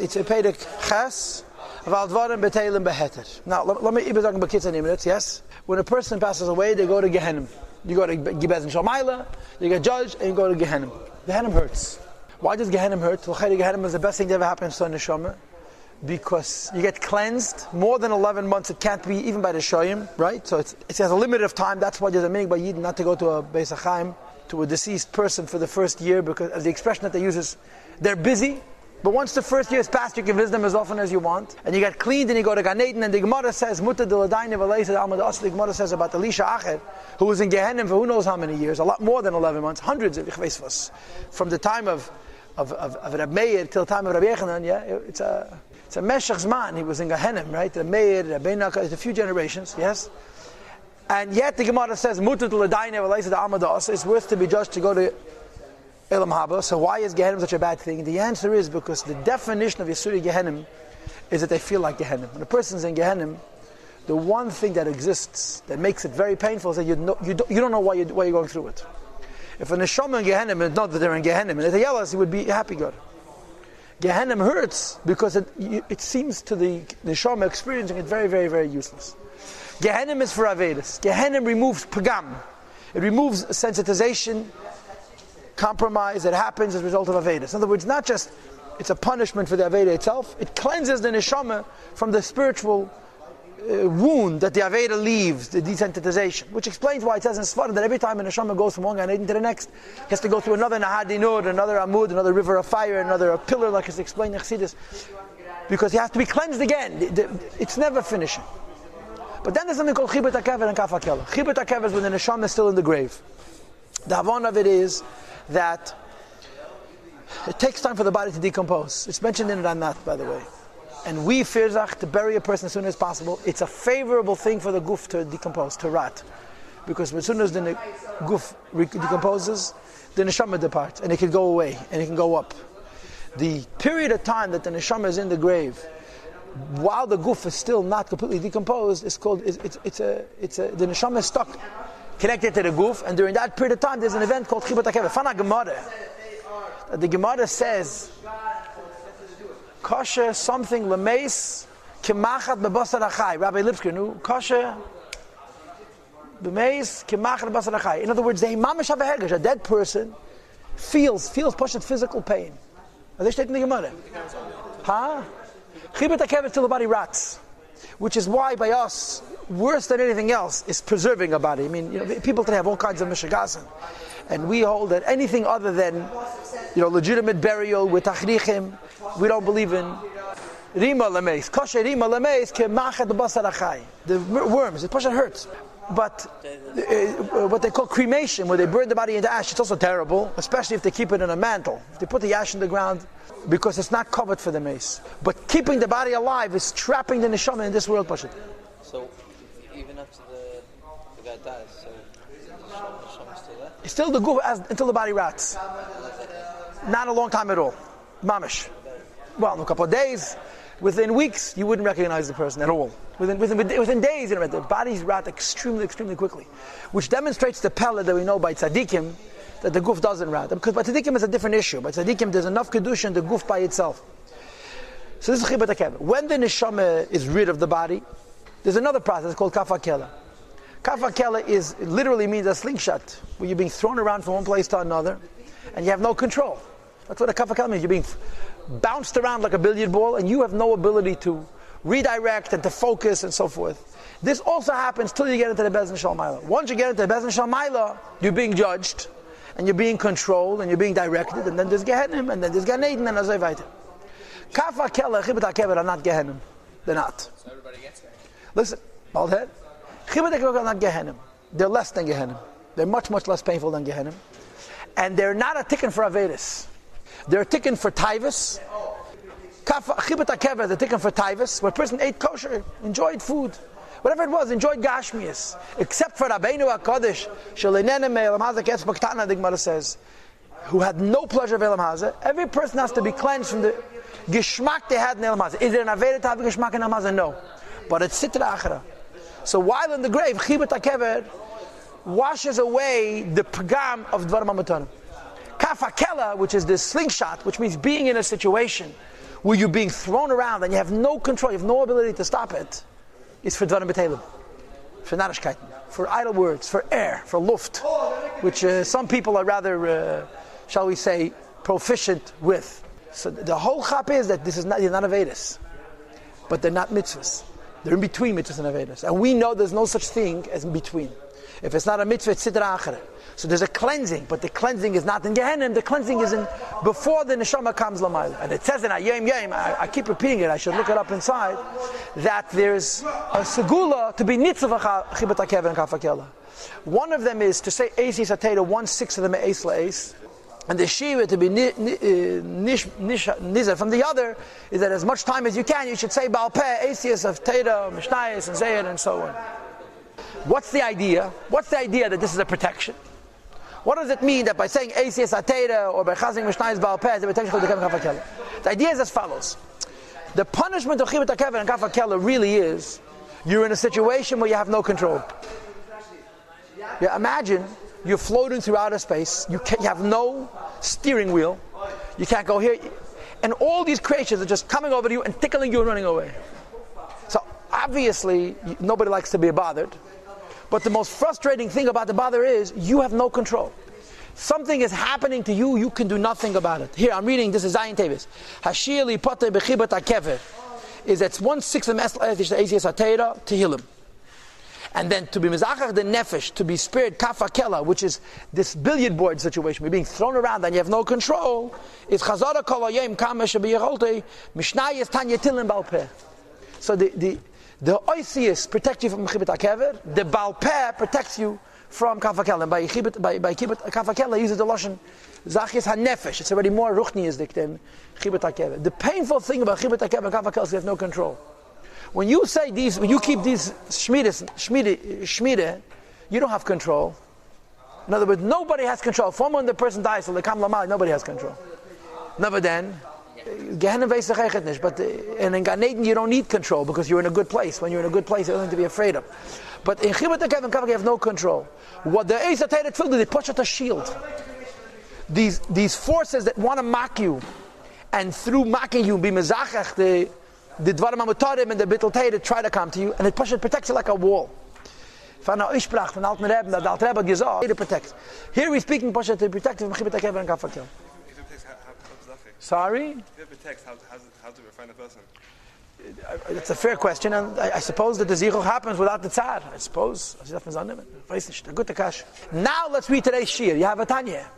It's a Perek Ches, Valdvarim Beteilim Beheter. Now, let me even talk about kids in a minute, yes? When a person passes away, they go to Gehenna. You go to Gibez and Shalmaila, you get judged, and you go to Gehenna. Gehenna hurts. Why does Gehenna hurt? Gehenna is the best thing that ever happens to a neshama, because you get cleansed more than 11 months. It can't be even by the Shoyim, right? So it has a limit of time. That's why there's a meaning by Yid not to go to a Beis HaChaim, to a deceased person for the first year, because the expression that they use is, they're busy. But once the first year is past, you can visit them as often as you want. And you get cleaned and you go to Gan Eden, and the Gemara says, Muta de Ladayne V'leisa Alma de Asli, the Gemara says about Elisha Acher, who was in Gehenna for who knows how many years, a lot more than 11 months, hundreds of Ichveisvos. From the time of Rab Meir till the time of Rabbi Yechanan, yeah, it's a Meshach Zman, he was in Gehenna, right? Rab Meir, Rab Naka, it's a few generations, yes? And yet the Gemara says, Muta de Ladayne V'leisa Alma de Asli, it's worth to be judged to go to Elam Haba. So why is Gehenna such a bad thing? The answer is because the definition of Yisuri Gehenna is that they feel like Gehenna. When a person's in Gehenna, the one thing that exists that makes it very painful is that you don't know why you're going through it. If a neshama in Gehenna would know that they're in Gehenna, and if they yell us, he would be happy God. Gehenna hurts because it seems to the neshama experiencing it very, very, very useless. Gehenna is for Avedis. Gehenna removes pagam. It removes sensitization, compromise that happens as a result of Aveda. In other words, not just it's a punishment for the Aveda itself, it cleanses the neshama from the spiritual wound that the Aveda leaves, the desensitization, which explains why it says in Sfarad that every time a neshama goes from one Gan Eden to the next, he has to go through another Nahadinur, another Amud, another river of fire, another pillar, like it's explained in Chassidus, because he has to be cleansed again. It's never finishing. But then there's something called Chibut HaKever and Kaf HaKela. Chibut HaKever is when the neshama is still in the grave. The Havon of it is that it takes time for the body to decompose. It's mentioned in Ranat, by the way. And we firzach to bury a person as soon as possible. It's a favorable thing for the guf to decompose, to rot. Because as soon as the guf decomposes, the neshama departs, and it can go away, and it can go up. The period of time that the neshama is in the grave, while the guf is still not completely decomposed, is called, the neshama is stuck, connected to the guf, and during that period of time there's an event called Chibut HaKever. Fana Gemara. The Gemara says, Kasha something lemeis kemachat bebasar achai. Rabbi Lipsker knew kasha bemeis kemachat bebasar achai. In other words, they mamish havehergesh. A dead person feels pushed physical pain. Are they stating the Gemara? Huh? Chibut HaKever till the body rots, which is why by us, worse than anything else, is preserving a body. I mean, people today have all kinds of mishigasan, and we hold that anything other than, legitimate burial with tachrichim, we don't believe in. Rima lemeis, kosher rima lemeis, kemachet basar achai. The worms, it hurts. But what they call cremation, where they burn the body into ash, it's also terrible, especially if they keep it in a mantle. If they put the ash in the ground, because it's not covered for the mace. But keeping the body alive is trapping the neshama in this world, Pashat. So, even up to the guy dies, so the neshama still there? It's still the guf until the body rots. Not a long time at all. Mamish. Well, in a couple of days, within weeks, you wouldn't recognize the person at all. Within days, the bodies rot extremely, extremely quickly, which demonstrates the pella that we know by tzaddikim, that the guf doesn't rot. Because by tzaddikim is a different issue. By tzaddikim, there's enough kedusha in the guf by itself. So this is Chibut HaKever. When the neshama is rid of the body, there's another process called Kaf HaKela. Kaf HaKela literally means a slingshot, where you're being thrown around from one place to another, and you have no control. That's what a Kaf HaKela means. You're being bounced around like a billiard ball, and you have no ability to redirect and to focus and so forth. This also happens till you get into the Bez Shalmaila. Once you get into the Bez Shalmaila, you're being judged, and you're being controlled, and you're being directed, and then there's Gehenna, and then there's Gan Eden, and Azay Vaita. Kaf HaKela, Chibut HaKever are not Gehenna. They're not. So everybody gets there. Listen, bald head. Chibut HaKever are not Gehenna. They're less than Gehenna. They're much, much less painful than Gehenna. And they're not a tikkun for Avedis. They're a tikkun for Teves. Chibut HaKever is a tikkun for Teves, where a person ate kosher, enjoyed food, whatever it was, enjoyed Gashmias. Except for Rabbeinu HaKadosh, Shaleinene Me'elam Hazeh Ketz Baktana, the Gemara says, who had no pleasure of Elam Hazeh. Every person has to be cleansed from the Geshmak they had in Elam Hazeh. Is it an Aveda to have a Geshmak in Elam Hazeh? No. But it's Sitra Achra. So while in the grave, Chibut HaKever washes away the pagam of Dvarim HaMatanim. Kaf HaKela, which is the slingshot, which means being in a situation where you're being thrown around and you have no control, you have no ability to stop it, is for Dvarim B'Teilim, for Narishkeiten, for idle words, for air, for luft, which some people are rather, shall we say, proficient with. So the whole chap is that this is not, they're not Avedas, but they're not mitzvahs. They're in between mitzvahs and Avedas. And we know there's no such thing as in between. If it's not a mitzvah, it's sidra achara. So there's a cleansing, but the cleansing is not in Gehenna. The cleansing is in before the neshama comes lamayla. And it says in Ayim Yom, I keep repeating it, I should look it up inside, that there's a segula to be nitzvah chibat hakever and kafakela. One of them is to say Eisi Sateda 1/6 of the Me'es La'es, and the Shiva to be Nizar. From the other is that as much time as you can, you should say Baal Peh, Eisias of Teda, Mishnayos, and Zayed, and so on. What's the idea? What's the idea that this is a protection? What does it mean that by saying Eisias Ateda or by Chazing Mishnayos Baal Peh is a protection for the Kevin Kafakela? The idea is as follows. The punishment of Chibat HaKevin and Kafakela really is you're in a situation where you have no control. Yeah, imagine you're floating through outer space, you have no steering wheel, you can't go here, and all these creatures are just coming over to you and tickling you and running away. So obviously nobody likes to be bothered, but the most frustrating thing about the bother is you have no control. Something is happening to you, you can do nothing about it. Here I'm reading, this is Zayin Teves. Hashir li pateh bechibat hakever is that's 1/6 of Mesla Eisias Atera Tehillim. And then to be mizachach the nefesh, to be spared kafakela, which is this billiard board situation, we're being thrown around and you have no control, is chazara kol hayom kama shebeyecholte mishnayos Tanya Tilim Baal Peh. So the oisius protects you from chibut hakever, the Baal Peh protects you from kafakela. And by chibut kafakela uses the lashon zachis hanefesh. It's already more ruchniistic than chibut hakever. The painful thing about chibut hakever and kafakela is you have no control. When you say these, when you keep these shmide, you don't have control. In other words, nobody has control. From when the person dies, so nobody has control. Never then. Gehenna veisach nicht. But in Gan Eden you don't need control because you're in a good place. When you're in a good place, you're nothing to be afraid of. But in Chibut HaKevin and Kavak you have no control. What the Eis HaTeiret filled, they push at a shield. These forces that want to mock you, and through mocking you, be mezachach the Dvarim HaMutarim and the Bittul Teire try to come to you, and it protects you like a wall. Van der Uitsprache van Alten Rebbe, that Alten Rebbe gesagt, it protects. Here we're speaking to protect from Chibut HaKevin and Kafakil. Sorry? If you have a text, how to refine a person? It's a fair question, and I suppose that the zichur happens without the tzar. I suppose. Now let's read today's shir. You have a Tanya.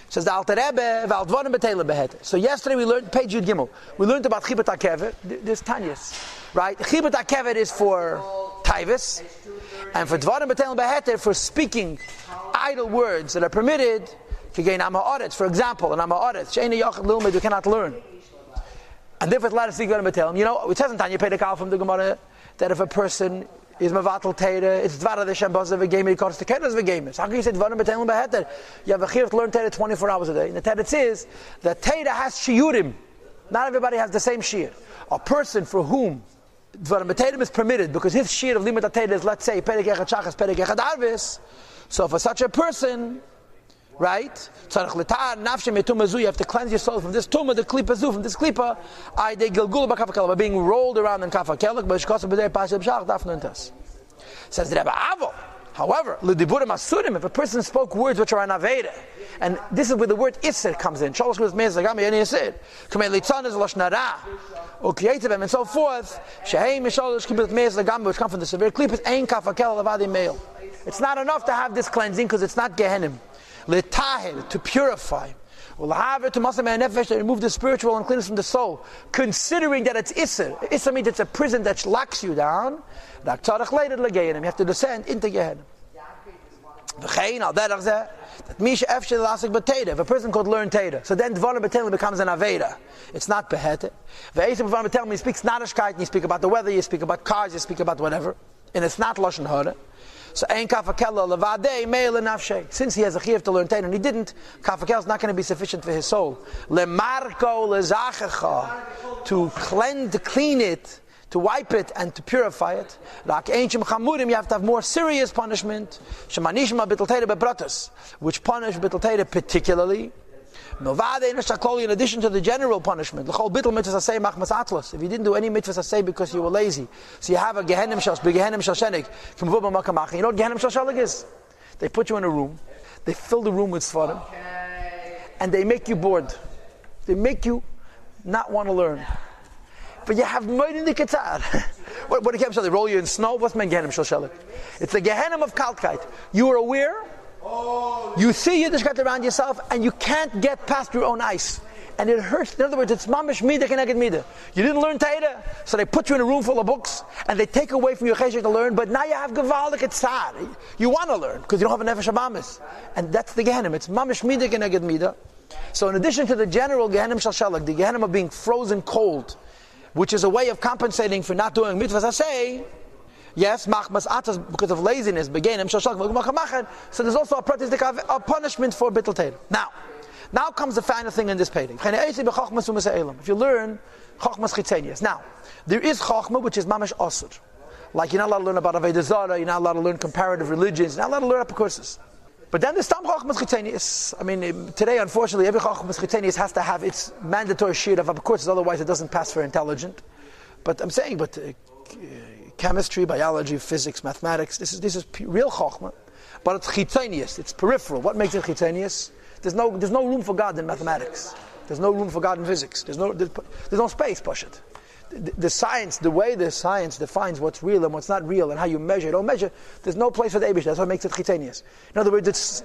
It says the Alter Rebbe v'al b'teilim beheter. So yesterday we learned page Yud Gimel. We learned about Chibut HaKever. There's Tanyas, right? Chibut HaKever is for Teves, and for Dvarim b'teilim beheter for speaking idle words that are permitted. K'gein am ha'aretz, for example, an am ha'aretz she'eina yachad l'ilmed, you cannot learn, and therefore it's allowed to speak Dvarim b'teilim. You know, it says in Tanya Pedekal from the Gemara that if a person is mevatel teira, it's dvara the Shem bazav v'gemer, it comes to keres v'gemer. So how can you say dvarim b'teilim beheter? You have a chiyuv to learn teira 24 hours a day. And the teretz is that teira has shiurim. Not everybody has the same shiur. A person for whom dvarim b'teilim is permitted because his shiur of limit teira is, let's say, perek echad shachas, perek echad arvis. So for such a person, right? Tzarich l'tar nafshe metumah zu. You have to cleanse your soul from this tumah, the klipa zu, from this klipa. I de gilgul b'kafakela, by being rolled around in kafakela. But shkosa b'dei pasha b'shach dafnu entas. Says the Rebbe Avo. However, l'diburim asurim. If a person spoke words which are an aveda, and this is where the word iser comes in. Shalosh k'lis meis lagami yani iser. Kamei litzan is lashon hara, or creativem and so forth. Sheheim mishalosh k'lis meis lagami, which come from the severe klipas. Ein kafakela levadi male. It's not enough to have this cleansing because it's not gehenim. Letahir, to purify. Ulahaver to masam nefesh, to remove the spiritual uncleanness from the soul. Considering that it's Isser. Isser means it's a prison that locks you down. You have to descend into Gehenna. That means if a person could learn Teda, so then Dvarim b'teilim becomes an Aveda. It's not Beheter. Dvarim b'teilim, he speaks Narishkeit, you speak about the weather, you speak about cars, you speak about whatever. And it's not Lashon Hara. So ein kafakela levadei meil nafshe. Since he has a chiyuv to learn Teda and he didn't, kafakela is not going to be sufficient for his soul. Lemarko lezachecha, to cleanse, to clean it, to wipe it and to purify it. Rak einchim chamurim, you have to have more serious punishment. Shemanishma bittul Teda bepratus, which punish bittul Teda particularly. In addition to the general punishment, if you didn't do any mitzvahs asay because you were lazy, so you have a gehenim shel shenik. You know what gehenim shel shenik is? They put you in a room, they fill the room with svarim, and they make you bored. They make you not want to learn. But you have more in the ketzar. What do you they roll you in snow? What's my gehenim shel shenik? It's the gehenim of kalkite. You are aware. You see Yiddishkeit around yourself, and you can't get past your own ice, and it hurts. In other words, it's mamish mida keneged mida. You didn't learn Torah, so they put you in a room full of books, and they take away from your cheshek to learn. But now you have gevaldik etzar. You want to learn because you don't have a nefesh habamis, and that's the gehenim. It's mamish mida keneged mida. So in addition to the general gehenim shel shelik, the gehenim of being frozen cold, which is a way of compensating for not doing mitzvahs asay. Yes, machmas atas because of laziness. So there's also a punishment for bittul Torah. Now comes the final thing in this page. If you learn chokhmas chitzenius. Now, there is chokhmah which is mamash asur. Like you're not allowed to learn about Avodah Zarah, you're not allowed to learn comparative religions, you're not allowed to learn apocryphals. But then there's some chokhmas chitzenius. I mean, today unfortunately every chokhmas chitzenius has to have its mandatory sheet of apocryphals, otherwise it doesn't pass for intelligent. But I'm saying, chemistry, biology, physics, mathematics. This is real chokhmah, but it's chitzenius. It's peripheral. What makes it chitzenius? There's no room for God in mathematics. There's no room for God in physics. There's no space. Push it. The science, the way the science defines what's real and what's not real, and how you measure. Don't measure. There's no place for the Eibush. That's what makes it chitzenius. In other words, it's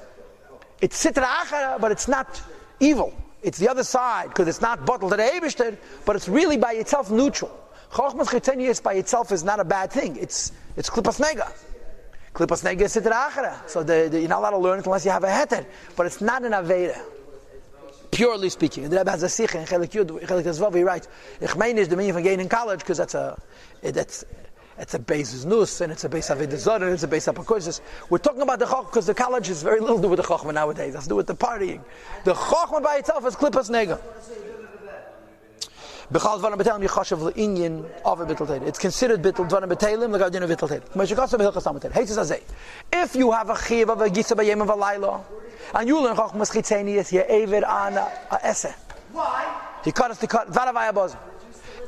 sitra achara, but it's not evil. It's the other side because it's not bottled to the Eibush, but it's really by itself neutral. Chokhmas chitzenius by itself is not a bad thing. It's klipas nega. Klipas nega is sitra achara. So you're not allowed to learn it unless you have a heter. But it's not an aveda. Purely speaking. The Rebbe has a sikh in Chelik Yud, Chelik Tezvav, he writes, Ich meine is the meaning of getting in college because that's a basis nus, and it's a base avodah zarah, and it's a base apokryphos. We're talking about the chokhmah because the college has very little to do with the chokhmah nowadays. It has to do with the partying. The chokhmah by itself is klipas nega. It's considered bittul dvarim betelim like adin bittul Torah. If you have a chiv of a gisa b'yem of a laila, and you learn chokhmas chitzenius, you ever ana esse. Why?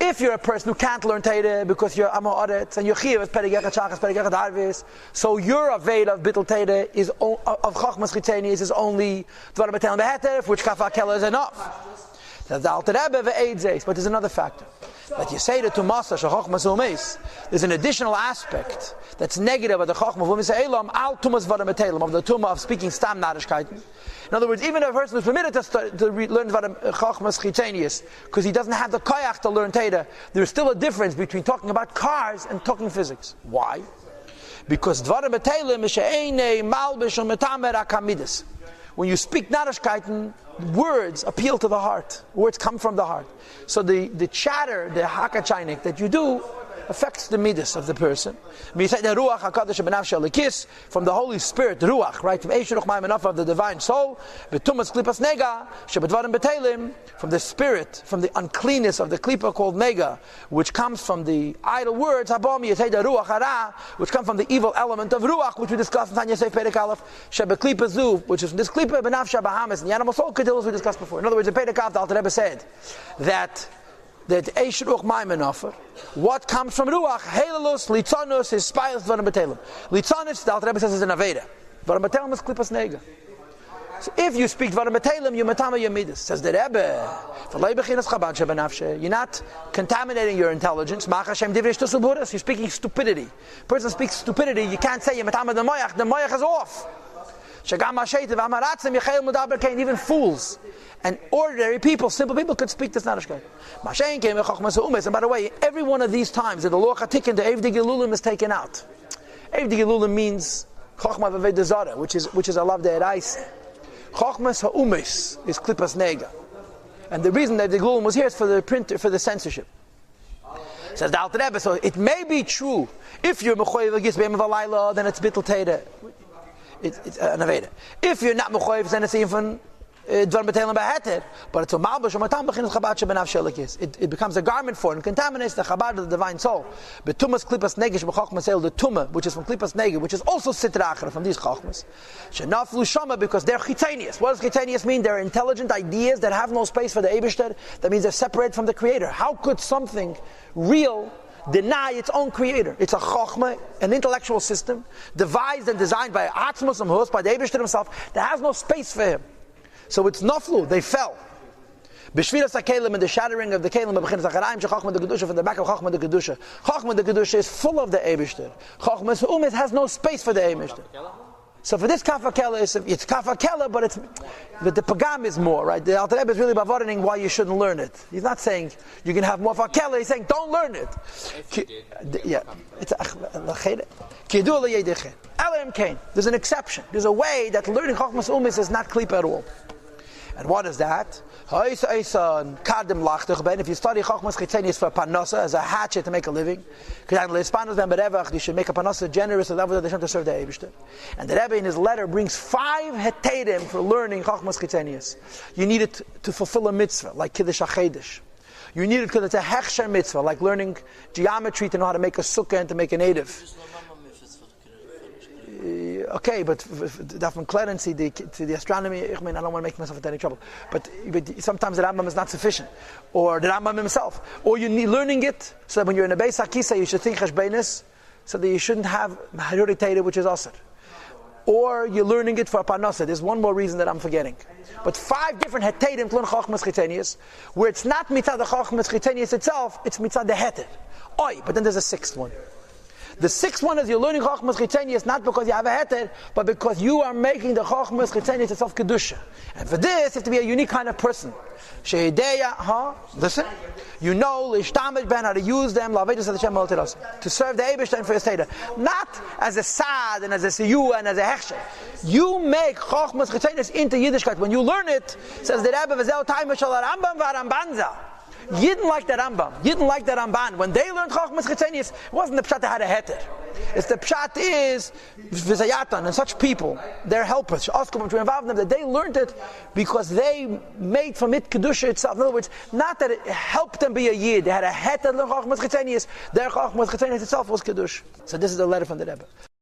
If you're a person who can't learn Torah because you're amo aretz and your chiv is perigechat shachas perigechat arvis, so your aved of bittul Torah is of chokhmas chitzenius is only dvarim betelim beheter, which kafa kela is enough. But there's another factor. That you say to Masa Shachochmas Umeis, there's an additional aspect that's negative of the Chochmah of Umeis Eilam, al Tumas Varam Betelim, of the Tumah of speaking Stam Narishkeiten. In other words, even if a person is permitted to learn Chochmas Chitzenius, because he doesn't have the koyach to learn Teda, there's still a difference between talking about cars and talking physics. Why? Because Dvarim Betelim is she'einei malbish u'metamer akamidis. When you speak Narishkeiten, words appeal to the heart. Words come from the heart. So the chatter, the hakachainik that you do affects the midas of the person. From the Holy Spirit, the ruach, right? Of the divine soul, from the spirit, from the uncleanness of the klipa called nega, which comes from the idle words, which come from the evil element of ruach, which we discussed in Tanya Seif Perek Aleph, which is from this klipa benafsha bahamas, and the animal soul kedillas we discussed before. In other words, in Perek Aleph, the Alter Rebbe said that Eish Ruach Maimen offer. What comes from Ruach? Heilalus, Litzanus, is Spailas, Dvarim Betelim. Litzanus, the Alter Rebbe says, is an Aveda. Dvarim Betelim is Klipas Nega. So if you speak Dvarim Betelim, you matama your midas. Says the Rebbe, you're not contaminating your intelligence. You're speaking stupidity. Person speaks stupidity, you can't say you matama the moyach is off. Even fools and ordinary people, simple people, could speak this Narishkeit. And by the way, every one of these times that the Loach HaTikkun, the Evdi Gelulim is taken out. Evdi Gelulim means Chochma V'Aved Zara, which is Alav De'erais. Chochmas Ha'umes is Klipas Nega. And the reason that the Gelulim was here is for the printer, for the censorship. Says the Alter Rebbe, so it may be true, if you're Mechoyev Agis Be'em V'Alayla, then it's Bittul Teira. It's an Aveda. If you're not Mechoyev, then it's even It becomes a garment for it and contaminates the Chabad of the divine soul. But Tumas Klipas Negish b'Chochmas El, the Tumah, which is from Klipas Negih, which is also Sitra Achra from these Chochmas. Shenaflu Shama, because they're Chitanius. What does Chitanius mean? They're intelligent ideas that have no space for the Eibishter. That means they're separated from the Creator. How could something real deny its own creator? It's a chokhmah, an intellectual system, devised and designed by Atzmos Amhus, by the Eibishter himself, that has no space for him. So it's naflu, they fell. B'shviras HaKelim, and the shattering of the Kelim, Chokhmah the Kedusha, from the back of Chokhmah the Kedusha. Chokhmah the Kedusha is full of the Eibishter. Chokhmah Umet has no space for the Eibishter. So for this Kafakela, it's Kafakela, but the Pagam is more, right? The Alter Rebbe is really bavoring why you shouldn't learn it. He's not saying you can have more Fakela, he's saying don't learn it. Yeah. There's an exception. There's a way that learning Chokhmas Umis is not klipa at all. And what is that? If you study Chokhmas Chitzenius for Parnasa, as a hatchet to make a living, you should make a Parnasa generous to level to serve the Eibishter. And the Rebbe in his letter brings 5 heterim for learning Chokhmas Chitzenius. You need it to fulfill a mitzvah, like Kiddush HaChedesh. You need it because it's a hechsher mitzvah, like learning geometry to know how to make a sukkah and to make a native. Okay, but from clarence to the astronomy, I don't want to make myself into any trouble. But sometimes the Rambam is not sufficient, or the Rambam himself, or you need learning it so that when you're in a Beis HaKisa you should think Cheshbeinis, so that you shouldn't have Mahariritated, which is Asr. Or you're learning it for a Parnasa. There's one more reason that I'm forgetting. But 5 different heterim to learn Chokhmas Chitzenius, where it's not mitzad the Chokhmas Chitzenius itself, it's mitzad the heter. But then there's a 6th one. The 6th one is you're learning Chokhmas Chitzenius not because you have a heter, but because you are making the Chokhmas Chitzenius itself Kedusha. And for this, you have to be a unique kind of person. Listen. You know, how to use them, to serve the Eibishter and for his Teda. Not as a Sad and as a Siyu and as a Hechsher. You make Chokhmas Chitzenius into Yiddishkeit. When you learn it, says the Rebbe, V'zeh time Shal Rambam v'Rambanza. Yidden like the Rambam, Yidden like the Ramban. When they learned Chokhmas Chitzenius, it wasn't the Pshat that had a heter. It's the Pshat is V'zayatan and such people, their helpers, Oskum to involve them, that they learned it because they made from it Kedusha itself. In other words, not that it helped them be a Yid. They had a heter learn Chokhmas Chitzenius. Their Chokhmas Chitzenius itself was Kedush. So this is a letter from the Rebbe.